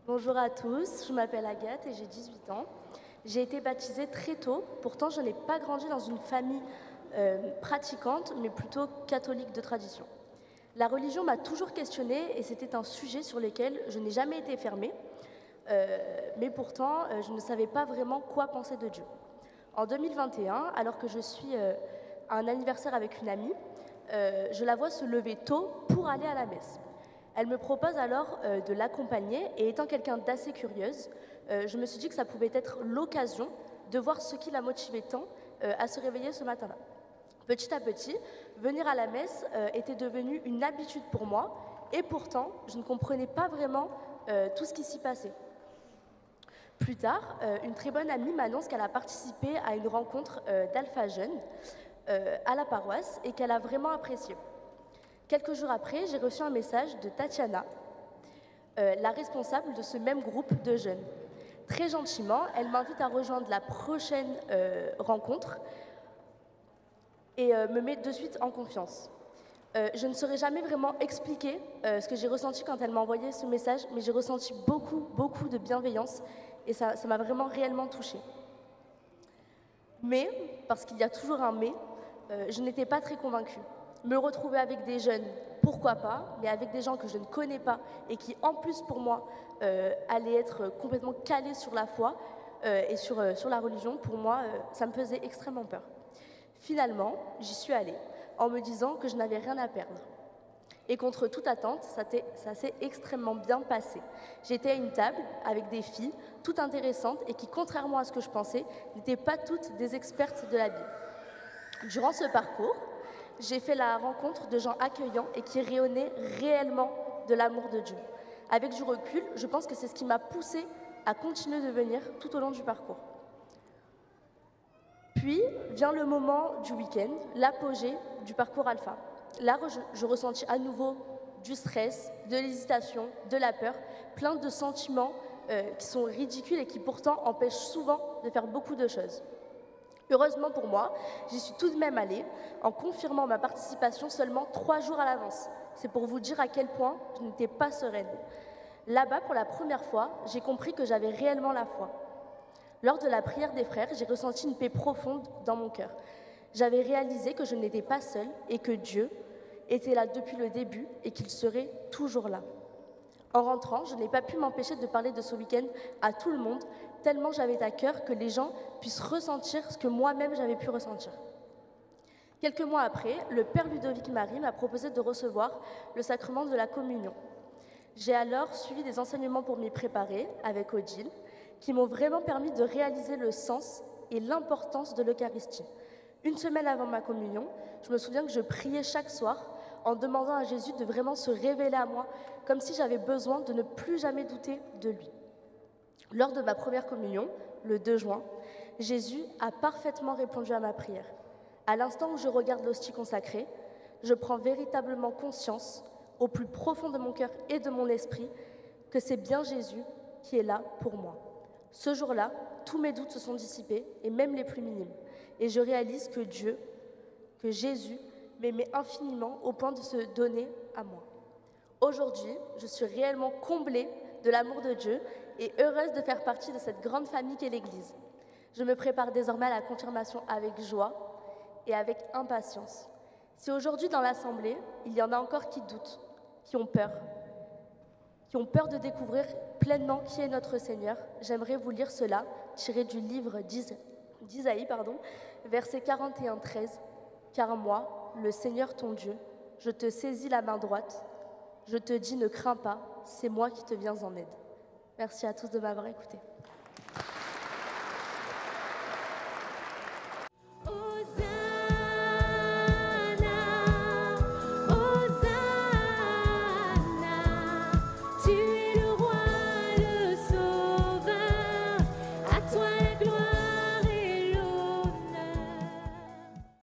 Bonjour à tous, je m'appelle Agathe et j'ai 18 ans. J'ai été baptisée très tôt, pourtant je n'ai pas grandi dans une famille pratiquante, mais plutôt catholique de tradition. La religion m'a toujours questionnée et c'était un sujet sur lequel je n'ai jamais été fermée, mais pourtant je ne savais pas vraiment quoi penser de Dieu. En 2021, alors que je suis à un anniversaire avec une amie, je la vois se lever tôt pour aller à la messe. Elle me propose alors de l'accompagner et étant quelqu'un d'assez curieuse, je me suis dit que ça pouvait être l'occasion de voir ce qui la motivait tant à se réveiller ce matin-là. Petit à petit, venir à la messe était devenu une habitude pour moi et pourtant, je ne comprenais pas vraiment tout ce qui s'y passait. Plus tard, une très bonne amie m'annonce qu'elle a participé à une rencontre d'Alpha Jeunes à la paroisse et qu'elle a vraiment apprécié. Quelques jours après, j'ai reçu un message de Tatiana, la responsable de ce même groupe de jeunes. Très gentiment, elle m'invite à rejoindre la prochaine rencontre et me met de suite en confiance. Je ne saurais jamais vraiment expliquer ce que j'ai ressenti quand elle m'a envoyé ce message, mais j'ai ressenti beaucoup de bienveillance et ça m'a vraiment réellement touchée. Mais, parce qu'il y a toujours un mais, je n'étais pas très convaincue. Me retrouver avec des jeunes, pourquoi pas, mais avec des gens que je ne connais pas et qui, en plus, pour moi, allaient être complètement calés sur la foi et sur la religion, pour moi, ça me faisait extrêmement peur. Finalement, j'y suis allée en me disant que je n'avais rien à perdre. Et contre toute attente, ça s'est extrêmement bien passé. J'étais à une table avec des filles, toutes intéressantes et qui, contrairement à ce que je pensais, n'étaient pas toutes des expertes de la Bible. Durant ce parcours, j'ai fait la rencontre de gens accueillants et qui rayonnaient réellement de l'amour de Dieu. Avec du recul, je pense que c'est ce qui m'a poussée à continuer de venir tout au long du parcours. Puis vient le moment du week-end, l'apogée du parcours alpha. Là, je ressentis à nouveau du stress, de l'hésitation, de la peur, plein de sentiments qui sont ridicules et qui pourtant empêchent souvent de faire beaucoup de choses. Heureusement pour moi, j'y suis tout de même allée en confirmant ma participation seulement 3 jours à l'avance. C'est pour vous dire à quel point je n'étais pas sereine. Là-bas, pour la première fois, j'ai compris que j'avais réellement la foi. Lors de la prière des frères, j'ai ressenti une paix profonde dans mon cœur. J'avais réalisé que je n'étais pas seule et que Dieu était là depuis le début et qu'il serait toujours là. En rentrant, je n'ai pas pu m'empêcher de parler de ce week-end à tout le monde, tellement j'avais à cœur que les gens puissent ressentir ce que moi-même j'avais pu ressentir. Quelques mois après, le père Ludovic Marie m'a proposé de recevoir le sacrement de la communion. J'ai alors suivi des enseignements pour m'y préparer avec Odile, qui m'ont vraiment permis de réaliser le sens et l'importance de l'Eucharistie. Une semaine avant ma communion, je me souviens que je priais chaque soir en demandant à Jésus de vraiment se révéler à moi, comme si j'avais besoin de ne plus jamais douter de lui. Lors de ma première communion, le 2 juin, Jésus a parfaitement répondu à ma prière. À l'instant où je regarde l'hostie consacrée, je prends véritablement conscience, au plus profond de mon cœur et de mon esprit, que c'est bien Jésus qui est là pour moi. Ce jour-là, tous mes doutes se sont dissipés, et même les plus minimes. Et je réalise que Dieu, que Jésus, m'aimait infiniment au point de se donner à moi. Aujourd'hui, je suis réellement comblée de l'amour de Dieu et heureuse de faire partie de cette grande famille qu'est l'Église. Je me prépare désormais à la confirmation avec joie et avec impatience. Si aujourd'hui dans l'Assemblée, il y en a encore qui doutent, qui ont peur de découvrir pleinement qui est notre Seigneur, j'aimerais vous lire cela, tiré du livre d'Isaïe, verset 41-13. « Car moi, le Seigneur ton Dieu, je te saisis la main droite, je te dis ne crains pas, c'est moi qui te viens en aide. » Merci à tous de m'avoir écouté.